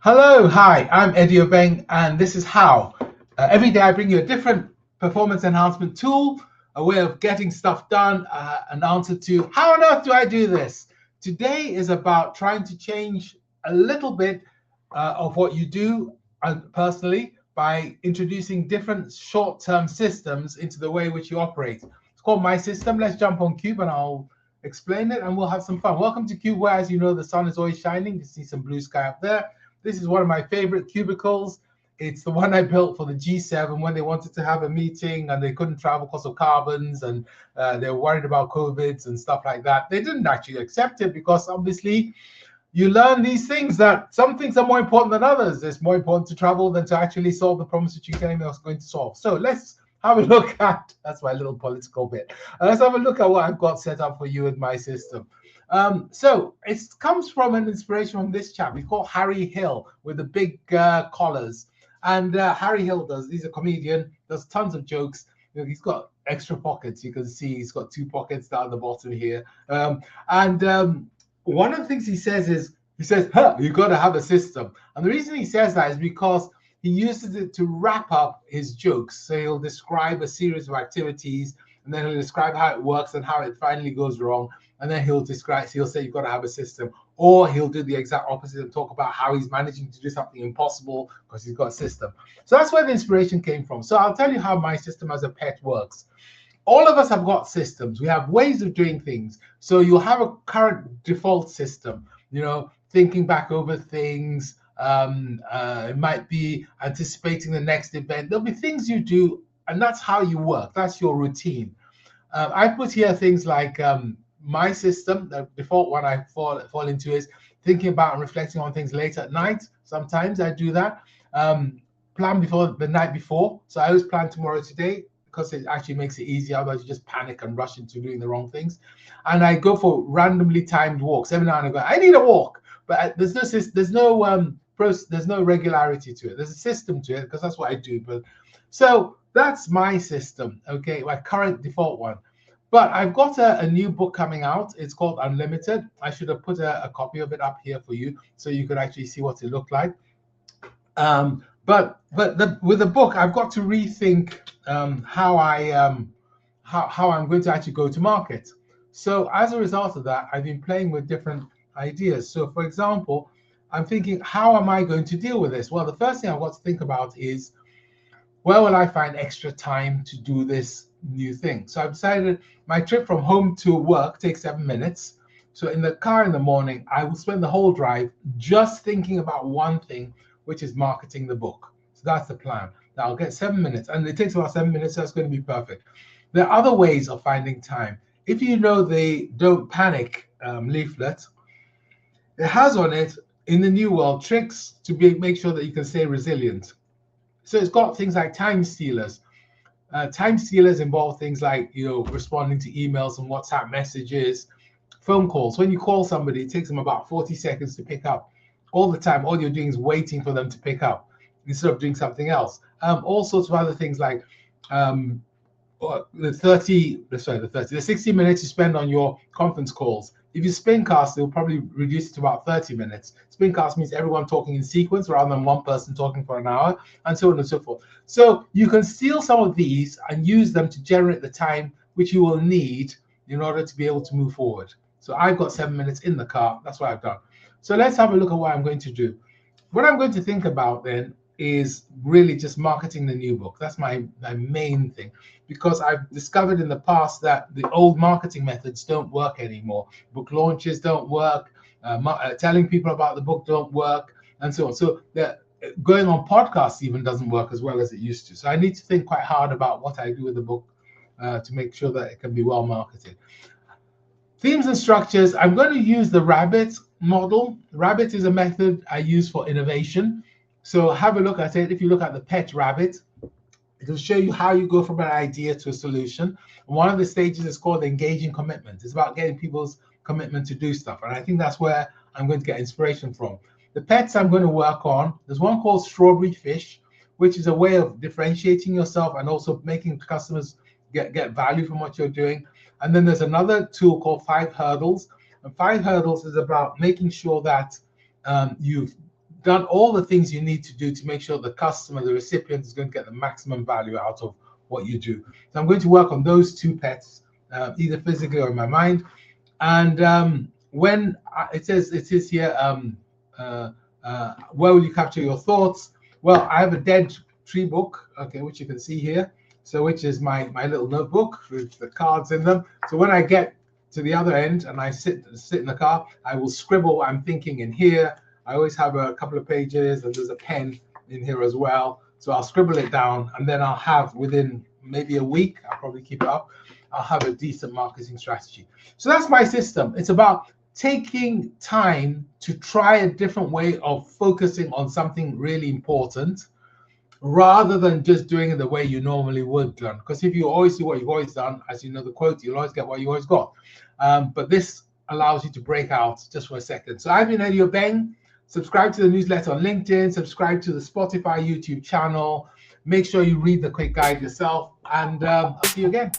Hello, hi, I'm Eddie Obeng, and this is How. Every day I bring you a different performance enhancement tool, a way of getting stuff done, an answer to how on earth do I do this? Today is about trying to change a little bit of what you do personally by introducing different short-term systems into the way which you operate. It's called MiSistem. Let's jump on Cube and I'll explain it and we'll have some fun. Welcome to Cube, where, as you know, the sun is always shining. You see some blue sky up there. This is one of my favorite cubicles. It's the one I built for the G7 when they wanted to have a meeting and they couldn't travel because of carbons and they were worried about COVIDs and stuff like that. They didn't actually accept it because obviously you learn these things that some things are more important than others. It's more important to travel than to actually solve the problems that you're telling us going to solve. So let's have a look at, that's my little political bit. Let's have a look at what I've got set up for you in MiSistem. So it comes from an inspiration from this chap. He's called Harry Hill with the big collars. And Harry Hill he's a comedian, does tons of jokes. You know, he's got extra pockets. You can see he's got two pockets down the bottom here. One of the things he says is, you've got to have a system. And the reason he says that is because he uses it to wrap up his jokes. So he'll describe a series of activities, and then he'll describe how it works and how it finally goes wrong. And then he'll say you've got to have a system. Or he'll do the exact opposite and talk about how he's managing to do something impossible because he's got a system. So that's where the inspiration came from. So I'll tell you how MiSistem as a pet works. All of us have got systems. We have ways of doing things. So you'll have a current default system, thinking back over things. It might be anticipating the next event. There'll be things you do, and that's how you work. That's your routine. I put here things like MiSistem. The default one I fall into is thinking about and reflecting on things late at night. Sometimes I do that. Plan before the night before. So I always plan tomorrow today because it actually makes it easier. Otherwise, you just panic and rush into doing the wrong things. And I go for randomly timed walks. Every now and then I go, I need a walk, but there's no regularity to it. There's a system to it because that's what I do. But so that's MiSistem. Okay, my current default one. But I've got a new book coming out. It's called Unlimited. I should have put a copy of it up here for you so you could actually see what it looked like. With the book, I've got to rethink how I'm going to actually go to market. So as a result of that, I've been playing with different ideas. So for example, I'm thinking, how am I going to deal with this? Well, the first thing I've got to think about is, where will I find extra time to do this new thing? So I've decided my trip from home to work takes 7 minutes. So in the car in the morning, I will spend the whole drive just thinking about one thing, which is marketing the book. So that's the plan. Now I'll get 7 minutes, and it takes about 7 minutes, so that's going to be perfect. There are other ways of finding time. If you know the Don't Panic leaflet, it has on it, in the new world, tricks to make sure that you can stay resilient. So it's got things like time stealers. Time stealers involve things like responding to emails and WhatsApp messages, phone calls. When you call somebody, it takes them about 40 seconds to pick up. All the time, all you're doing is waiting for them to pick up instead of doing something else. All sorts of other things like the 60 minutes you spend on your conference calls. If you spin-cast, they'll probably reduce it to about 30 minutes. Spin-cast means everyone talking in sequence rather than one person talking for an hour, and so on and so forth. So you can steal some of these and use them to generate the time which you will need in order to be able to move forward. So I've got 7 minutes in the car. That's what I've done. So let's have a look at what I'm going to do. What I'm going to think about then is really just marketing the new book. That's my main thing, because I've discovered in the past that the old marketing methods don't work anymore. Book launches don't work, telling people about the book don't work, and so on. So going on podcasts even doesn't work as well as it used to. So I need to think quite hard about what I do with the book to make sure that it can be well marketed. Themes and structures, I'm going to use the rabbit model. Rabbit is a method I use for innovation. So have a look at it. If you look at the pet rabbit, it will show you how you go from an idea to a solution. One of the stages is called engaging commitment. It's about getting people's commitment to do stuff. And I think that's where I'm going to get inspiration from. The pets I'm going to work on, there's one called strawberry fish, which is a way of differentiating yourself and also making customers get value from what you're doing. And then there's another tool called 5 hurdles. And 5 hurdles is about making sure that you've done all the things you need to do to make sure the customer, the recipient, is going to get the maximum value out of what you do. So I'm going to work on those two pets, either physically or in my mind. And when it is here, where will you capture your thoughts? Well, I have a dead tree book, okay, which you can see here. So which is my little notebook with the cards in them. So when I get to the other end and I sit in the car, I will scribble what I'm thinking in here. I always have a couple of pages, and there's a pen in here as well. So I'll scribble it down, and then I'll have, within maybe a week, I'll probably keep it up, I'll have a decent marketing strategy. So that's MiSistem. It's about taking time to try a different way of focusing on something really important, rather than just doing it the way you normally would done. Because if you always do what you've always done, as you know the quote, you'll always get what you always got. But this allows you to break out just for a second. So I've been Obeng. Subscribe to the newsletter on LinkedIn, subscribe to the Spotify, YouTube channel. Make sure you read the quick guide yourself, and I'll see you again.